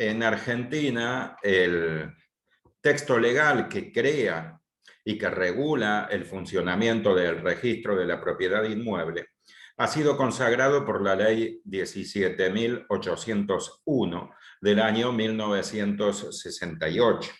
En Argentina, el texto legal que crea y que regula el funcionamiento del registro de la propiedad inmueble ha sido consagrado por la Ley 17.801 del año 1968,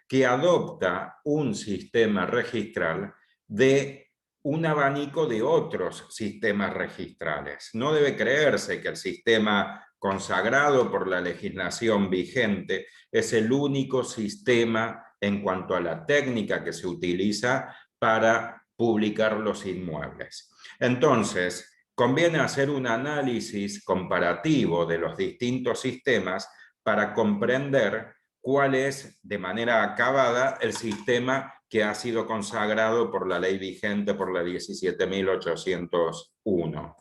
que adopta un sistema registral de un abanico de otros sistemas registrales. No debe creerse que el sistema consagrado por la legislación vigente es el único sistema en cuanto a la técnica que se utiliza para publicar los inmuebles. Entonces, conviene hacer un análisis comparativo de los distintos sistemas para comprender cuál es, de manera acabada, el sistema que ha sido consagrado por la ley vigente, por la 17.801.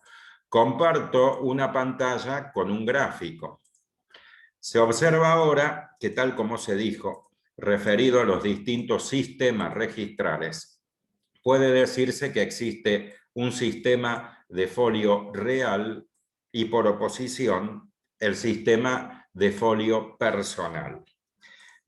Comparto una pantalla con un gráfico. Se observa ahora que, tal como se dijo, referido a los distintos sistemas registrales, puede decirse que existe un sistema de folio real y, por oposición, el sistema de folio personal.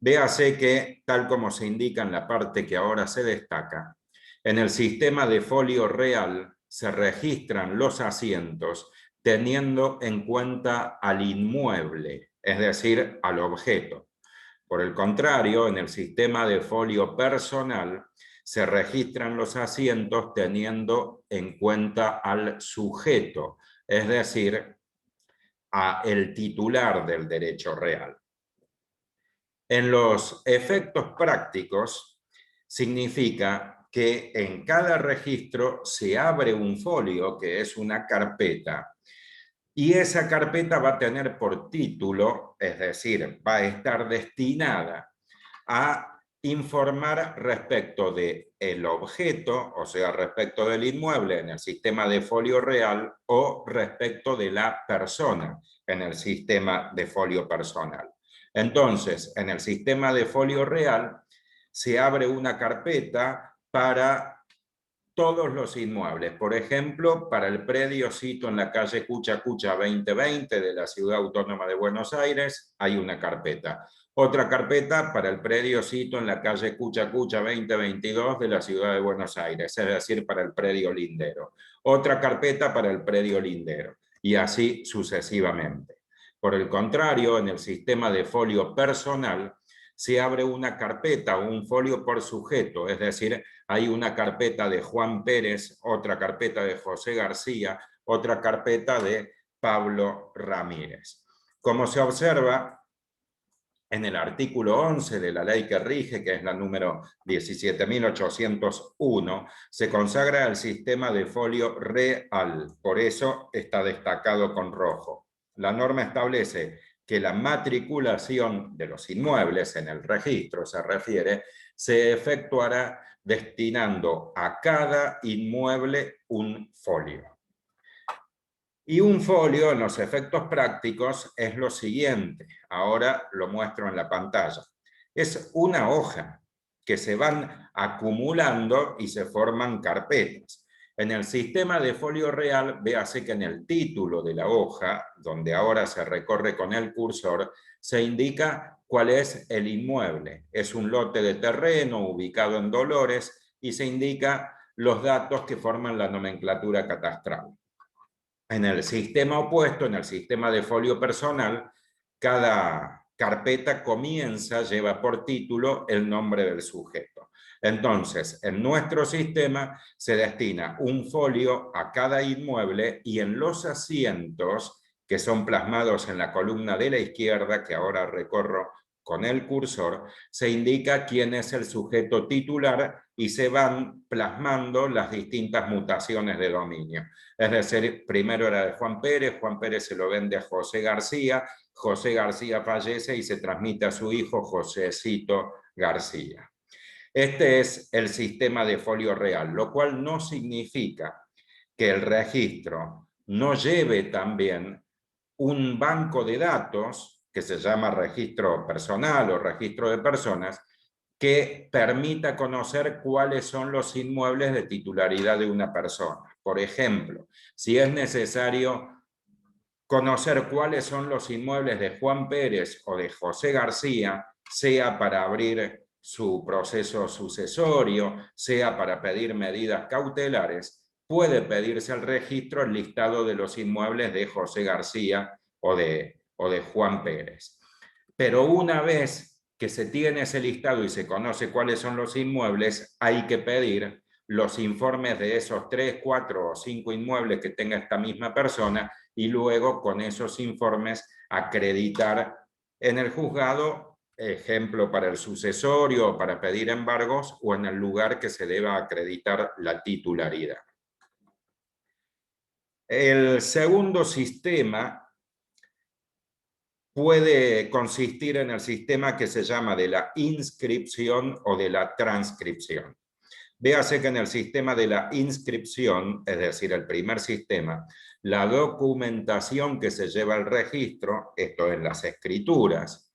Véase que, tal como se indica en la parte que ahora se destaca, en el sistema de folio real se registran los asientos teniendo en cuenta al inmueble, es decir, al objeto. Por el contrario, en el sistema de folio personal se registran los asientos teniendo en cuenta al sujeto, es decir, al titular del derecho real. En los efectos prácticos, significa que en cada registro se abre un folio, que es una carpeta, y esa carpeta va a tener por título, es decir, va a estar destinada a informar respecto del objeto, o sea, respecto del inmueble en el sistema de folio real o respecto de la persona en el sistema de folio personal. Entonces, en el sistema de folio real se abre una carpeta para todos los inmuebles. Por ejemplo, para el predio Cito en la calle Cucha Cucha 2020 de la Ciudad Autónoma de Buenos Aires, hay una carpeta. Otra carpeta para el predio Cito en la calle Cucha Cucha 2022 de la Ciudad de Buenos Aires, es decir, para el predio Lindero. Otra carpeta para el predio Lindero, y así sucesivamente. Por el contrario, en el sistema de folio personal se abre una carpeta o un folio por sujeto, es decir, hay una carpeta de Juan Pérez, otra carpeta de José García, otra carpeta de Pablo Ramírez. Como se observa en el artículo 11 de la ley que rige, que es la número 17.801, se consagra el sistema de folio real, por eso está destacado con rojo. La norma establece que la matriculación de los inmuebles en el registro, se refiere, se efectuará destinando a cada inmueble un folio. Y un folio en los efectos prácticos es lo siguiente, ahora lo muestro en la pantalla. Es una hoja que se van acumulando y se forman carpetas. En el sistema de folio real, véase que en el título de la hoja, donde ahora se recorre con el cursor, se indica cuál es el inmueble. Es un lote de terreno ubicado en Dolores y se indica los datos que forman la nomenclatura catastral. En el sistema opuesto, en el sistema de folio personal, cada carpeta lleva por título el nombre del sujeto. Entonces, en nuestro sistema se destina un folio a cada inmueble y en los asientos que son plasmados en la columna de la izquierda, que ahora recorro con el cursor, se indica quién es el sujeto titular y se van plasmando las distintas mutaciones de dominio. Es decir, primero era de Juan Pérez se lo vende a José García fallece y se transmite a su hijo Josecito García. Este es el sistema de folio real, lo cual no significa que el registro no lleve también un banco de datos que se llama registro personal o registro de personas, que permita conocer cuáles son los inmuebles de titularidad de una persona. Por ejemplo, si es necesario conocer cuáles son los inmuebles de Juan Pérez o de José García, sea para abrir su proceso sucesorio, sea para pedir medidas cautelares, puede pedirse al registro el listado de los inmuebles de José García o de Juan Pérez. Pero una vez que se tiene ese listado y se conoce cuáles son los inmuebles, hay que pedir los informes de esos 3, 4 o 5 inmuebles que tenga esta misma persona y luego con esos informes acreditar en el juzgado, ejemplo para el sucesorio, para pedir embargos o en el lugar que se deba acreditar la titularidad. El segundo sistema puede consistir en el sistema que se llama de la inscripción o de la transcripción. Véase que en el sistema de la inscripción, es decir, el primer sistema, la documentación que se lleva al registro, esto es las escrituras,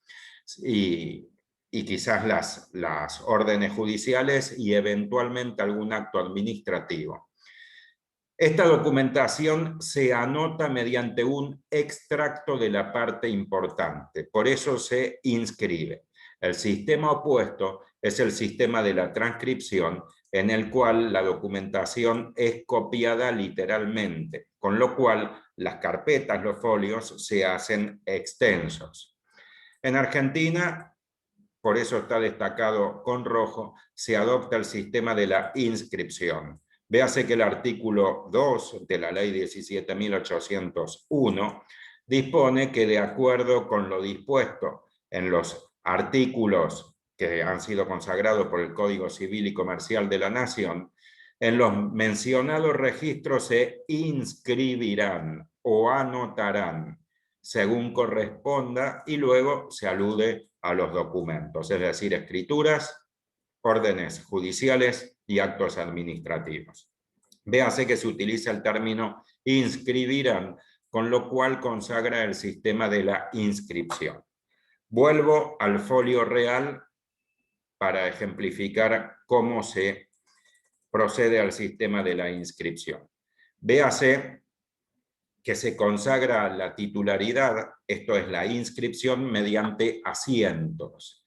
y quizás las órdenes judiciales y eventualmente algún acto administrativo. Esta documentación se anota mediante un extracto de la parte importante, por eso se inscribe. El sistema opuesto es el sistema de la transcripción, en el cual la documentación es copiada literalmente, con lo cual las carpetas, los folios, se hacen extensos. En Argentina, por eso está destacado con rojo, se adopta el sistema de la inscripción. Véase que el artículo 2 de la ley 17.801 dispone que de acuerdo con lo dispuesto en los artículos que han sido consagrados por el Código Civil y Comercial de la Nación, en los mencionados registros se inscribirán o anotarán según corresponda y luego se alude a los documentos, es decir, escrituras, órdenes judiciales y actos administrativos. Véase que se utiliza el término inscribirán, con lo cual consagra el sistema de la inscripción. Vuelvo al folio real para ejemplificar cómo se procede al sistema de la inscripción. Véase que se consagra la titularidad, esto es la inscripción, mediante asientos.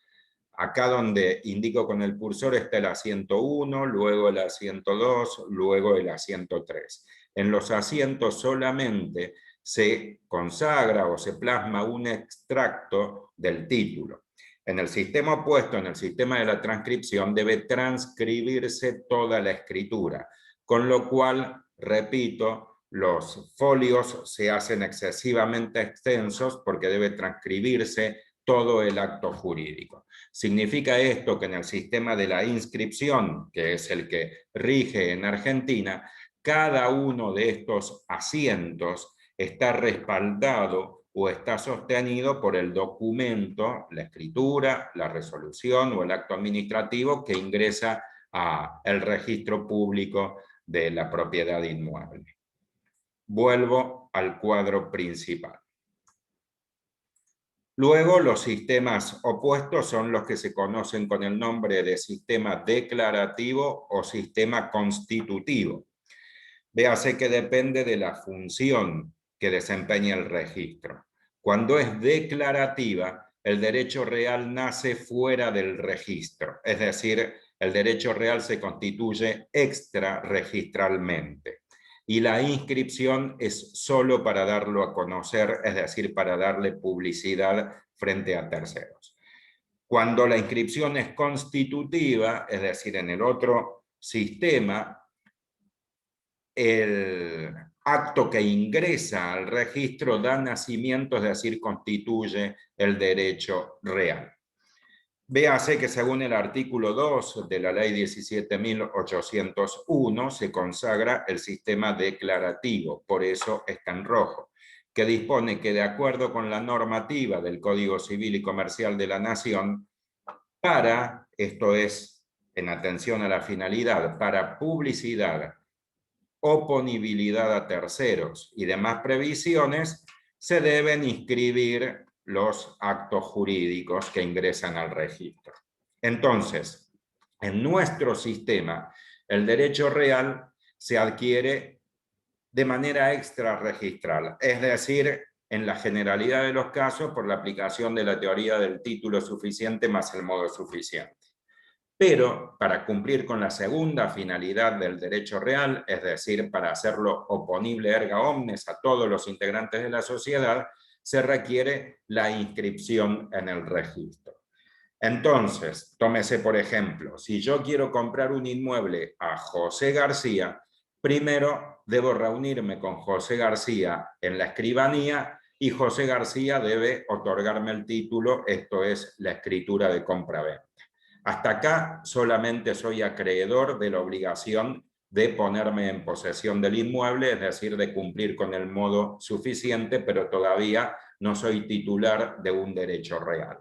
Acá donde indico con el cursor está el asiento 1, luego el asiento 2, luego el asiento 3. En los asientos solamente se consagra o se plasma un extracto del título. En el sistema opuesto, en el sistema de la transcripción, debe transcribirse toda la escritura, con lo cual, repito, los folios se hacen excesivamente extensos porque debe transcribirse todo el acto jurídico. Significa esto que en el sistema de la inscripción, que es el que rige en Argentina, cada uno de estos asientos está respaldado o está sostenido por el documento, la escritura, la resolución o el acto administrativo que ingresa al registro público de la propiedad inmueble. Vuelvo al cuadro principal. Luego, los sistemas opuestos son los que se conocen con el nombre de sistema declarativo o sistema constitutivo. Véase que depende de la función que desempeña el registro. Cuando es declarativa, el derecho real nace fuera del registro, es decir, el derecho real se constituye extrarregistralmente. Y la inscripción es solo para darlo a conocer, es decir, para darle publicidad frente a terceros. Cuando la inscripción es constitutiva, es decir, en el otro sistema, el acto que ingresa al registro da nacimiento, es decir, constituye el derecho real. Véase que según el artículo 2 de la ley 17.801 se consagra el sistema declarativo, por eso está en rojo, que dispone que de acuerdo con la normativa del Código Civil y Comercial de la Nación, esto es en atención a la finalidad, para publicidad, oponibilidad a terceros y demás previsiones, se deben inscribir los actos jurídicos que ingresan al registro. Entonces, en nuestro sistema, el derecho real se adquiere de manera extrarregistral, es decir, en la generalidad de los casos por la aplicación de la teoría del título suficiente más el modo suficiente. Pero para cumplir con la segunda finalidad del derecho real, es decir, para hacerlo oponible erga omnes a todos los integrantes de la sociedad, se requiere la inscripción en el registro. Entonces, tómese por ejemplo, si yo quiero comprar un inmueble a José García, primero debo reunirme con José García en la escribanía y José García debe otorgarme el título, esto es la escritura de compra-venta. Hasta acá solamente soy acreedor de la obligación de ponerme en posesión del inmueble, es decir, de cumplir con el modo suficiente, pero todavía no soy titular de un derecho real.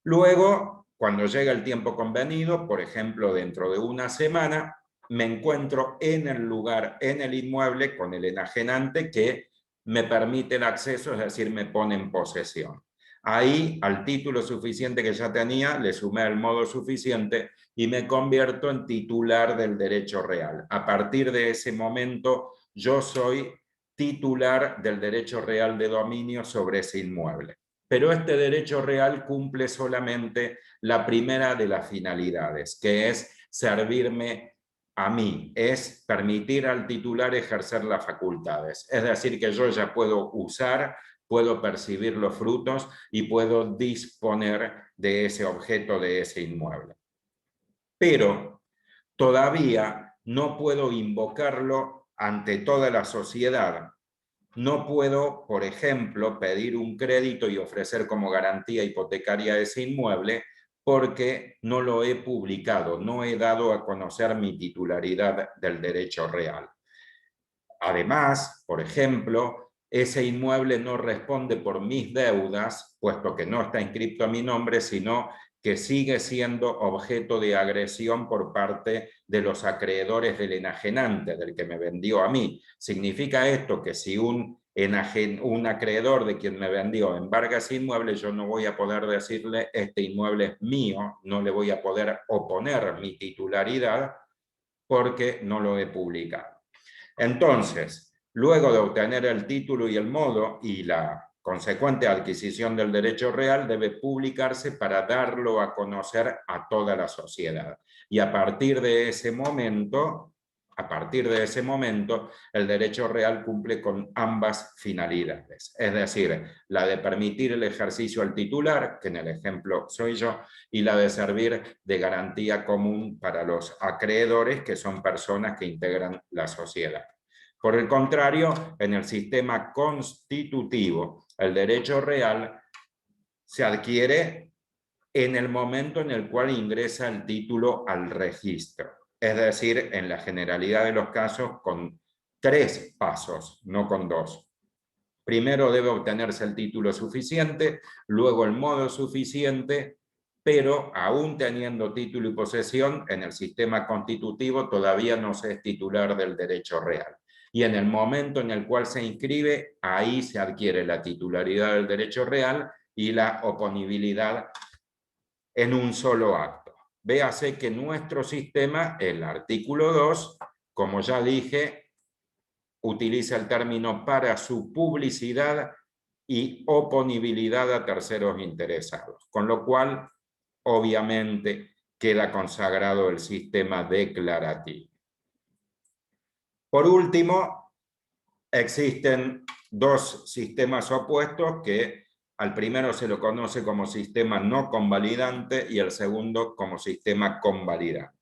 Luego, cuando llega el tiempo convenido, por ejemplo, dentro de una semana, me encuentro en el lugar, en el inmueble, con el enajenante que me permite el acceso, es decir, me pone en posesión. Ahí, al título suficiente que ya tenía, le sumé el modo suficiente y me convierto en titular del derecho real. A partir de ese momento, yo soy titular del derecho real de dominio sobre ese inmueble. Pero este derecho real cumple solamente la primera de las finalidades, que es servirme a mí, es permitir al titular ejercer las facultades. Es decir, que yo ya puedo usar, puedo percibir los frutos y puedo disponer de ese objeto, de ese inmueble. Pero todavía no puedo invocarlo ante toda la sociedad. No puedo, por ejemplo, pedir un crédito y ofrecer como garantía hipotecaria ese inmueble porque no lo he publicado, no he dado a conocer mi titularidad del derecho real. Además, por ejemplo, ese inmueble no responde por mis deudas, puesto que no está inscrito a mi nombre, sino que sigue siendo objeto de agresión por parte de los acreedores del enajenante, del que me vendió a mí. Significa esto que si un acreedor de quien me vendió embarga ese inmueble, yo no voy a poder decirle este inmueble es mío, no le voy a poder oponer mi titularidad porque no lo he publicado. Entonces, luego de obtener el título y el modo y la consecuente adquisición del derecho real, debe publicarse para darlo a conocer a toda la sociedad. Y a partir de ese momento, el derecho real cumple con ambas finalidades. Es decir, la de permitir el ejercicio al titular, que en el ejemplo soy yo, y la de servir de garantía común para los acreedores, que son personas que integran la sociedad. Por el contrario, en el sistema constitutivo, el derecho real se adquiere en el momento en el cual ingresa el título al registro. Es decir, en la generalidad de los casos con 3 pasos, no con 2. Primero debe obtenerse el título suficiente, luego el modo suficiente, pero aún teniendo título y posesión, en el sistema constitutivo todavía no se es titular del derecho real. Y en el momento en el cual se inscribe, ahí se adquiere la titularidad del derecho real y la oponibilidad en un solo acto. Véase que nuestro sistema, el artículo 2, como ya dije, utiliza el término para su publicidad y oponibilidad a terceros interesados, con lo cual, obviamente, queda consagrado el sistema declarativo. Por último, existen 2 sistemas opuestos que al primero se lo conoce como sistema no convalidante y el segundo como sistema convalidante.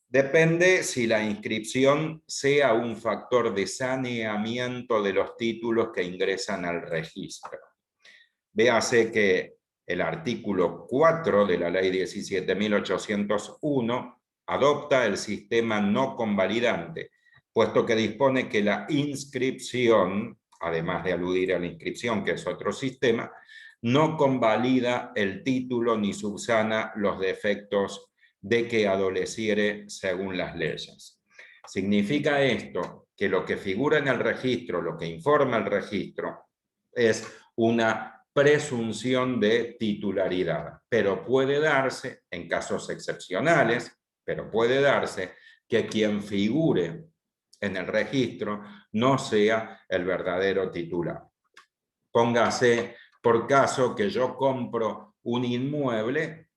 Depende si la inscripción sea un factor de saneamiento de los títulos que ingresan al registro. Véase que el artículo 4 de la Ley 17.801 adopta el sistema no convalidante, puesto que dispone que la inscripción, además de aludir a la inscripción, que es otro sistema, no convalida el título ni subsana los defectos de que adoleciere según las leyes. Significa esto que lo que figura en el registro, lo que informa el registro, es una presunción de titularidad, pero puede darse, en casos excepcionales, pero puede darse que quien figure en el registro no sea el verdadero titular. Póngase por caso que yo compro un inmueble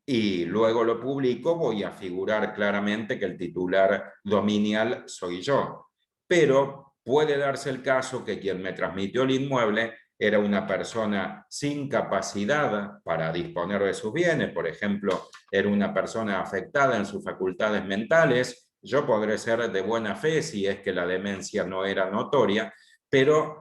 y luego lo publico, voy a figurar claramente que el titular dominial soy yo. Pero puede darse el caso que quien me transmitió el inmueble era una persona sin capacidad para disponer de sus bienes, por ejemplo, era una persona afectada en sus facultades mentales. Yo podré ser de buena fe si es que la demencia no era notoria, pero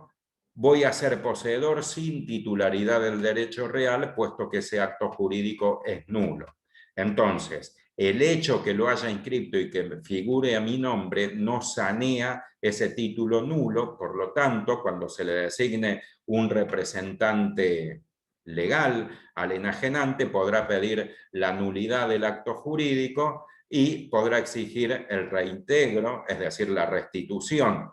voy a ser poseedor sin titularidad del derecho real, puesto que ese acto jurídico es nulo. Entonces, el hecho que lo haya inscrito y que figure a mi nombre no sanea ese título nulo, por lo tanto, cuando se le designe un representante legal al enajenante, podrá pedir la nulidad del acto jurídico y podrá exigir el reintegro, es decir, la restitución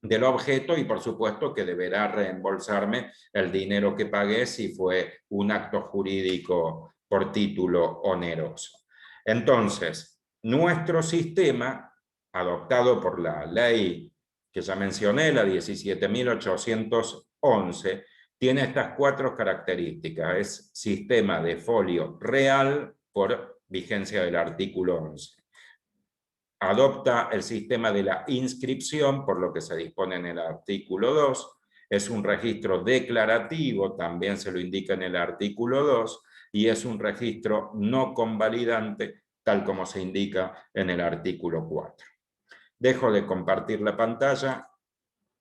del objeto, y por supuesto que deberá reembolsarme el dinero que pagué si fue un acto jurídico por título oneroso. Entonces, nuestro sistema, adoptado por la ley que ya mencioné, la 17.811, tiene estas 4 características. Es sistema de folio real por vigencia del artículo 11. Adopta el sistema de la inscripción, por lo que se dispone en el artículo 2. Es un registro declarativo, también se lo indica en el artículo 2, y es un registro no convalidante, tal como se indica en el artículo 4. Dejo de compartir la pantalla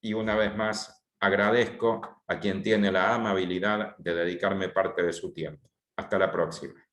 y una vez más agradezco a quien tiene la amabilidad de dedicarme parte de su tiempo. Hasta la próxima.